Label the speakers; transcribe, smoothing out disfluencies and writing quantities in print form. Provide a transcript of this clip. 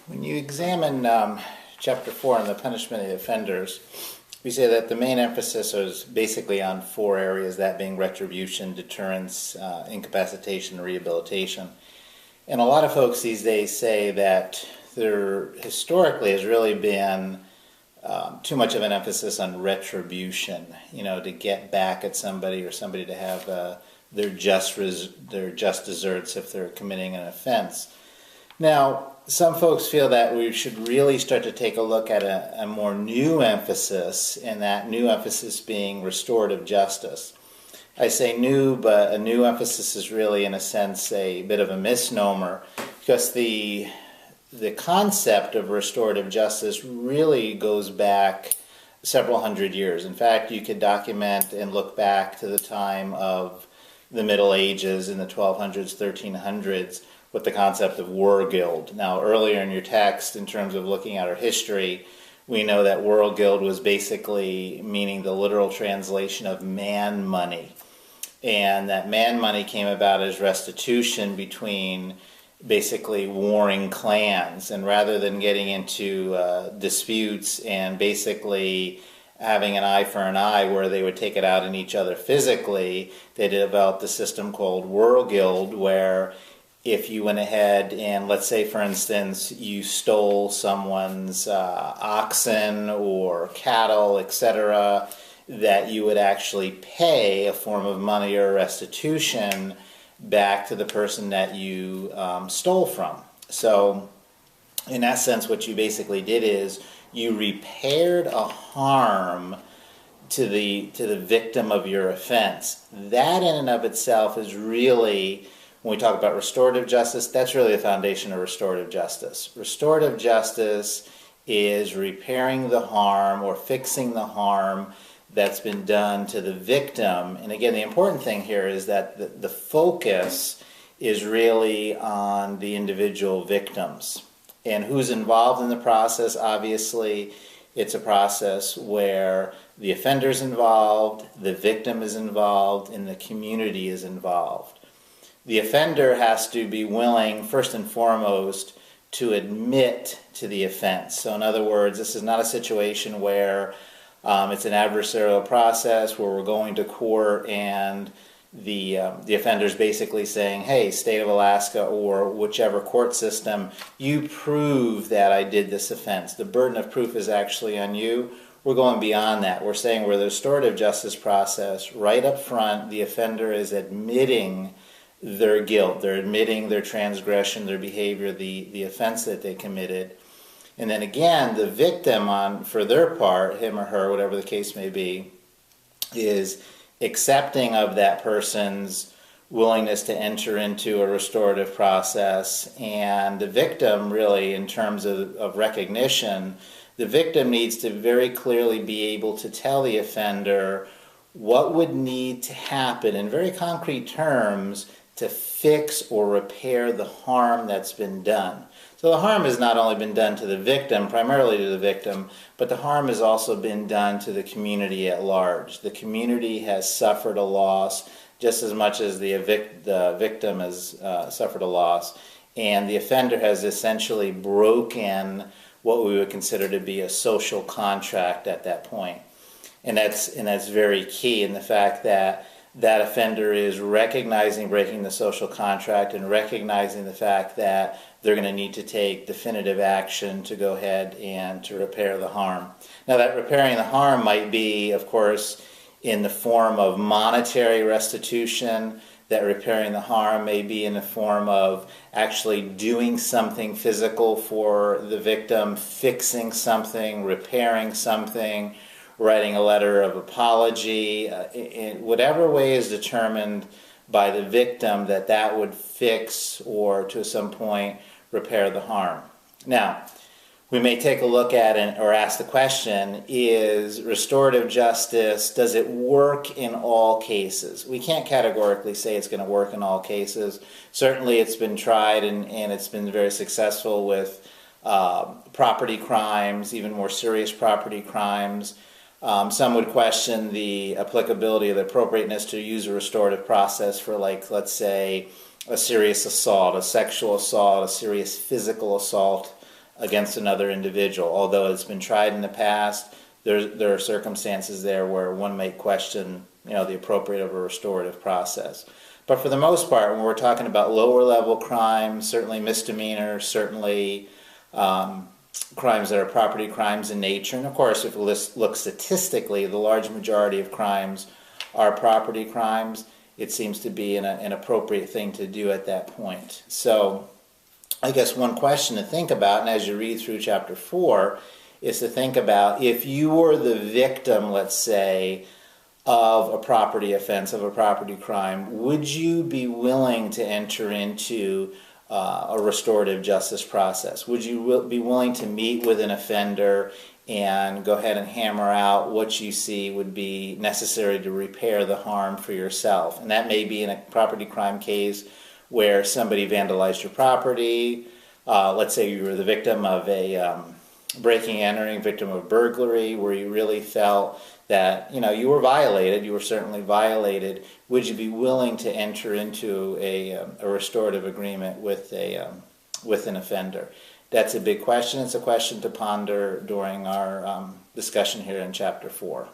Speaker 1: When you examine Chapter 4 on the punishment of the offenders, we say that the main emphasis is basically on four areas, that being retribution, deterrence, incapacitation, and rehabilitation. And a lot of folks these days say that there historically has really been too much of an emphasis on retribution, to get back at somebody or somebody to have their just deserts if they're committing an offense. Now, some folks feel that we should really start to take a look at a more new emphasis, and that new emphasis being restorative justice. I say new, but a new emphasis is really, in a sense, a bit of a misnomer, because the concept of restorative justice really goes back several hundred years. In fact, you could document and look back to the time of the Middle Ages in the 1200s, 1300s, with the concept of Wergild. Now, earlier in your text, in terms of looking at our history, we know that Wergild was basically meaning the literal translation of man money. And that man money came about as restitution between basically warring clans. And rather than getting into disputes and basically having an eye for an eye where they would take it out on each other physically, they developed a system called Wergild, where if you went ahead and, let's say for instance, you stole someone's oxen or cattle, etc., that you would actually pay a form of money or restitution back to the person that you stole from. So in that sense, what you basically did is you repaired a harm to the victim of your offense. That in and of itself is really, when we talk about restorative justice, that's really the foundation of restorative justice. Restorative justice is repairing the harm or fixing the harm that's been done to the victim. And again, the important thing here is that the focus is really on the individual victims. And who's involved in the process? Obviously, it's a process where the offender's involved, the victim is involved, and the community is involved. The offender has to be willing, first and foremost, to admit to the offense. So in other words, this is not a situation where it's an adversarial process where we're going to court and the offender's basically saying, hey, state of Alaska or whichever court system, you prove that I did this offense. The burden of proof is actually on you. We're going beyond that. We're saying where the restorative justice process, right up front, the offender is admitting their guilt, they're admitting their transgression, their behavior, the offense that they committed. And then again, the victim, for their part, him or her, whatever the case may be, is accepting of that person's willingness to enter into a restorative process. And the victim, really, in terms of recognition, the victim needs to very clearly be able to tell the offender what would need to happen in very concrete terms to fix or repair the harm that's been done. So the harm has not only been done to the victim, primarily to the victim, but the harm has also been done to the community at large. The community has suffered a loss just as much as the victim has suffered a loss, and the offender has essentially broken what we would consider to be a social contract at that point. And that's very key in the fact that that offender is recognizing breaking the social contract and recognizing the fact that they're going to need to take definitive action to go ahead and to repair the harm. Now, that repairing the harm might be, of course, in the form of monetary restitution. That repairing the harm may be in the form of actually doing something physical for the victim, fixing something, repairing something, writing a letter of apology, in whatever way is determined by the victim that would fix or to some point repair the harm. Now, we may take a look at it or ask the question, is restorative justice, does it work in all cases? We can't categorically say it's going to work in all cases. Certainly it's been tried and it's been very successful with property crimes, even more serious property crimes. Some would question the applicability or the appropriateness to use a restorative process for, like, let's say, a serious assault, a sexual assault, a serious physical assault against another individual. Although it's been tried in the past, there are circumstances there where one may question, the appropriate of a restorative process. But for the most part, when we're talking about lower level crimes, certainly misdemeanors, certainly crimes that are property crimes in nature, and of course, if we look statistically, the large majority of crimes are property crimes, it seems to be an appropriate thing to do at that point. So I guess one question to think about, and as you read through chapter 4, is to think about if you were the victim, let's say, of a property offense, of a property crime, would you be willing to enter into a restorative justice process? Would you be willing to meet with an offender and go ahead and hammer out what you see would be necessary to repair the harm for yourself? And that may be in a property crime case where somebody vandalized your property. Let's say you were the victim of a breaking and entering, victim of burglary, where you really felt that you were violated. You were certainly violated. Would you be willing to enter into a restorative agreement with an offender? That's a big question. It's a question to ponder during our discussion here in chapter 4.